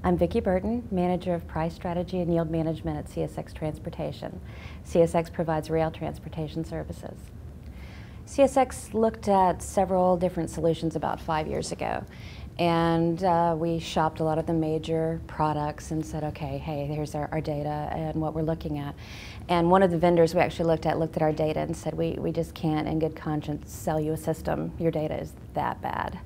I'm Vicki Burton, Manager of Price Strategy and Yield Management at CSX Transportation. CSX provides rail transportation services. CSX looked at several different solutions about 5 years ago, and we shopped a lot of the major products and said, okay, hey, here's our data and what we're looking at. And one of the vendors we actually looked at our data and said, we just can't in good conscience sell you a system. Your data is that bad.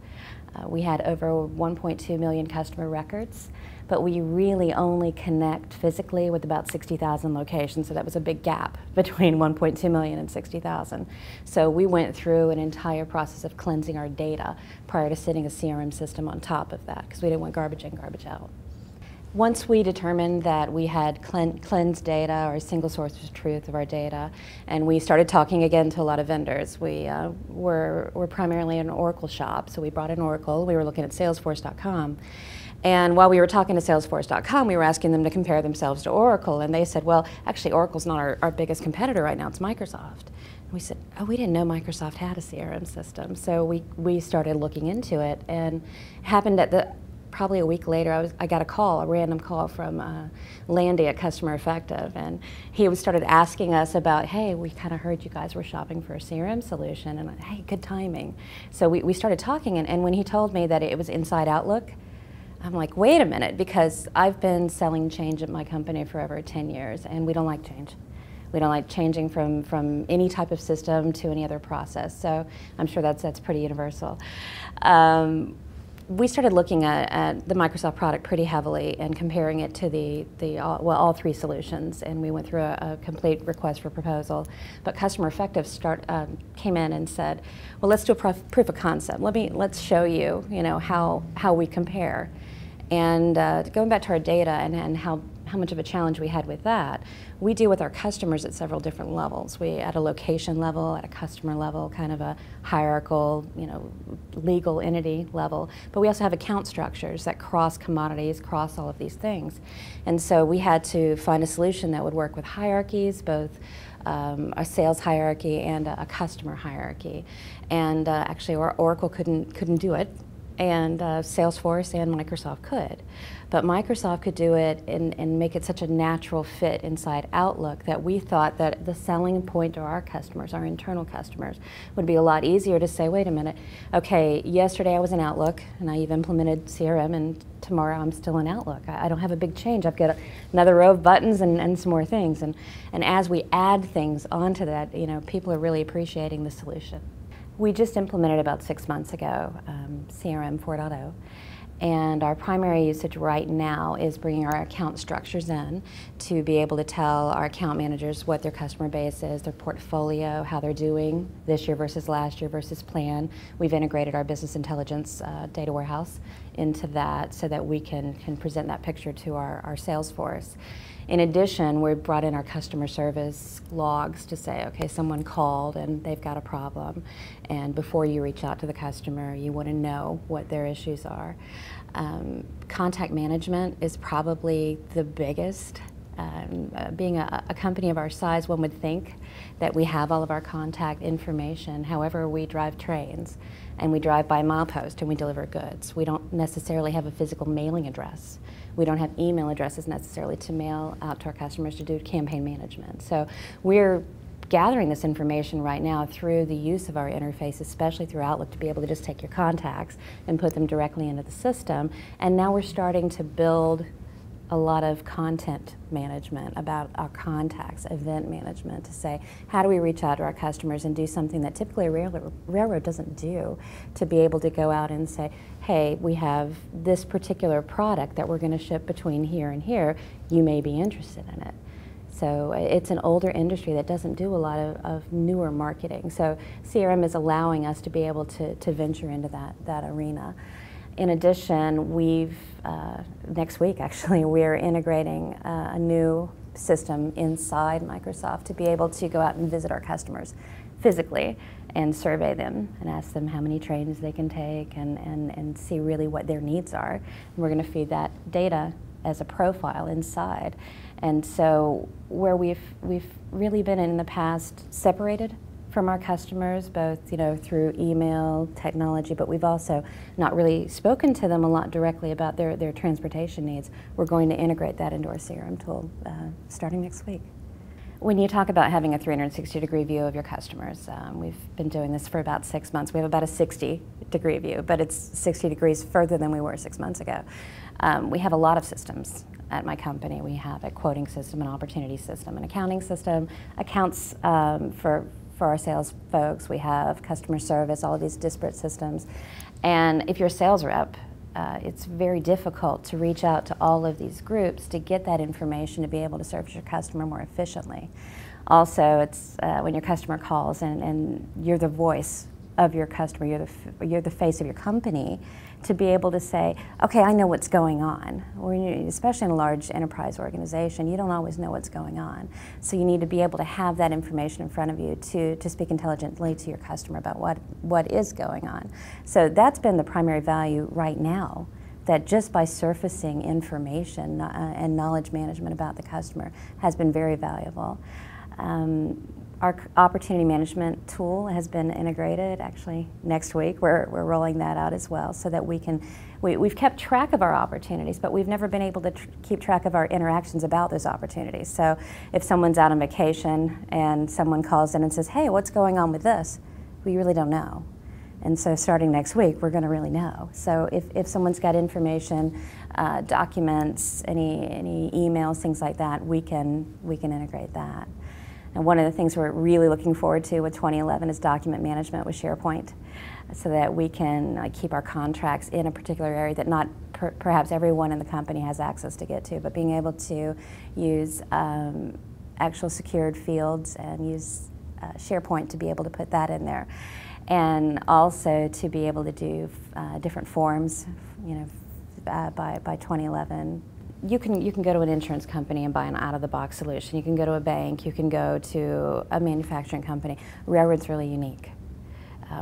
We had over 1.2 million customer records, but we really only connect physically with about 60,000 locations, so that was a big gap between 1.2 million and 60,000. So we went through an entire process of cleansing our data prior to setting a CRM system on top of that, because we didn't want garbage in, garbage out. Once we determined that we had cleansed data, or a single source of truth of our data, and we started talking again to a lot of vendors. We were primarily an Oracle shop, so we brought in Oracle. We were looking at Salesforce.com. And while we were talking to Salesforce.com, we were asking them to compare themselves to Oracle, and they said, well, actually Oracle's not our biggest competitor right now, it's Microsoft. And we said, oh, we didn't know Microsoft had a CRM system. So we started looking into it, and it happened at probably a week later, I got a random call from Landy at Customer Effective, and he started asking us about, hey, we kind of heard you guys were shopping for a CRM solution, and hey, good timing. So we started talking, and when he told me that it was inside Outlook, I'm like, wait a minute, because I've been selling change at my company for over 10 years, and we don't like change. We don't like changing from any type of system to any other process, so I'm sure that's pretty universal. We started looking at the Microsoft product pretty heavily and comparing it to all three solutions, and we went through a complete request for proposal. But Customer Effective came in and said, well, let's do a proof of concept. Let's show you, how we compare. And going back to our data and how much of a challenge we had with that, we deal with our customers at several different levels. We at a location level, at a customer level, kind of a hierarchical, legal entity level. But we also have account structures that cross commodities, cross all of these things. And so we had to find a solution that would work with hierarchies, both a sales hierarchy and a customer hierarchy. And actually, Oracle couldn't do it, and Salesforce and Microsoft could. But Microsoft could do it and make it such a natural fit inside Outlook that we thought that the selling point to our customers, our internal customers, would be a lot easier to say, wait a minute, okay, yesterday I was in Outlook and I've implemented CRM, and tomorrow I'm still in Outlook. I don't have a big change. I've got another row of buttons and some more things. And as we add things onto that, people are really appreciating the solution. We just implemented about 6 months ago CRM 4.0, and our primary usage right now is bringing our account structures in to be able to tell our account managers what their customer base is, their portfolio, how they're doing this year versus last year versus plan. We've integrated our business intelligence data warehouse into that so that we can present that picture to our sales force. In addition, we brought in our customer service logs to say, okay, someone called and they've got a problem, and before you reach out to the customer, you want to know what their issues are. Contact management is probably the biggest. Being a company of our size, one would think that we have all of our contact information. However, we drive trains, and we drive by milepost, and we deliver goods. We don't necessarily have a physical mailing address. We don't have email addresses necessarily to mail out to our customers to do campaign management. So we're gathering this information right now through the use of our interface, especially through Outlook, to be able to just take your contacts and put them directly into the system. And now we're starting to build a lot of content management about our contacts, event management, to say, how do we reach out to our customers and do something that typically a railroad doesn't do, to be able to go out and say, hey, we have this particular product that we're going to ship between here and here, you may be interested in it. So it's an older industry that doesn't do a lot of newer marketing. So CRM is allowing us to be able to venture into that arena. In addition, next week actually, we're integrating a new system inside Microsoft to be able to go out and visit our customers physically and survey them and ask them how many trains they can take and see really what their needs are. And we're going to feed that data as a profile inside. And so where we've really been in the past separated from our customers, both through email, technology, but we've also not really spoken to them a lot directly about their transportation needs. We're going to integrate that into our CRM tool starting next week. When you talk about having a 360-degree view of your customers, we've been doing this for about 6 months. We have about a 60-degree view, but it's 60 degrees further than we were 6 months ago. We have a lot of systems at my company. We have a quoting system, an opportunity system, an accounting system, accounts for our sales folks. We have customer service, all of these disparate systems. And if you're a sales rep, it's very difficult to reach out to all of these groups to get that information to be able to service your customer more efficiently. Also, it's when your customer calls and you're the voice of your customer, you're the face of your company, to be able to say, okay, I know what's going on. Especially in a large enterprise organization, you don't always know what's going on. So you need to be able to have that information in front of you to speak intelligently to your customer about what is going on. So that's been the primary value right now, that just by surfacing information and knowledge management about the customer has been very valuable. Our opportunity management tool has been integrated. Actually, next week we're rolling that out as well, so that we've kept track of our opportunities, but we've never been able to keep track of our interactions about those opportunities. So if someone's out on vacation and someone calls in and says, hey, what's going on with this? We really don't know. And so starting next week, we're going to really know. So if someone's got information, documents, any emails, things like that, we can integrate that. And one of the things we're really looking forward to with 2011 is document management with SharePoint, so that we can keep our contracts in a particular area that not perhaps everyone in the company has access to get to, but being able to use actual secured fields and use SharePoint to be able to put that in there. And also to be able to do different forms, by 2011. You can go to an insurance company and buy an out-of-the-box solution. You can go to a bank. You can go to a manufacturing company. Railroad's really unique.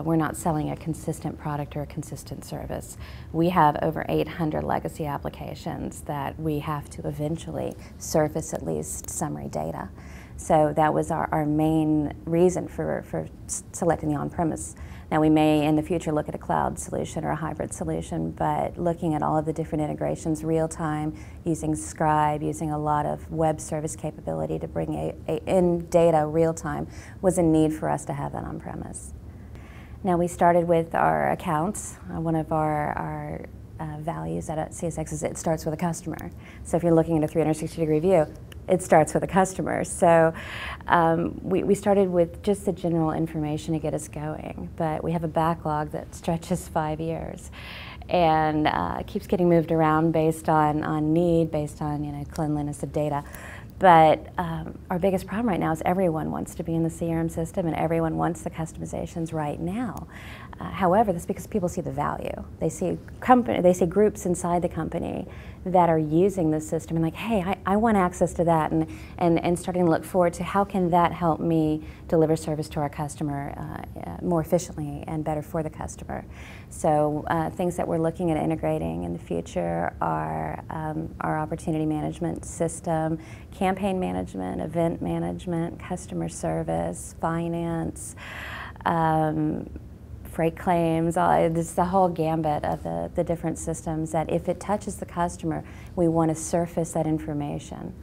We're not selling a consistent product or a consistent service. We have over 800 legacy applications that we have to eventually surface at least summary data. So that was our main reason for selecting the on-premise. Now we may in the future look at a cloud solution or a hybrid solution, but looking at all of the different integrations, real-time, using Scribe, using a lot of web service capability to bring in data real-time was a need for us to have that on-premise. Now we started with our accounts. One of our values at CSX is it starts with a customer. So if you're looking at a 360-degree view, it starts with a customer. So we started with just the general information to get us going, but we have a backlog that stretches 5 years and keeps getting moved around based on need, based on cleanliness of data. But our biggest problem right now is everyone wants to be in the CRM system and everyone wants the customizations right now. However, that's because people see the value. They see groups inside the company that are using the system and like, hey, I want access to that, and starting to look forward to how can that help me deliver service to our customer more efficiently and better for the customer. So things that we're looking at integrating in the future are our opportunity management system, campaign management, event management, customer service, finance, freight claims. It's the whole gambit of the different systems that if it touches the customer, we want to surface that information.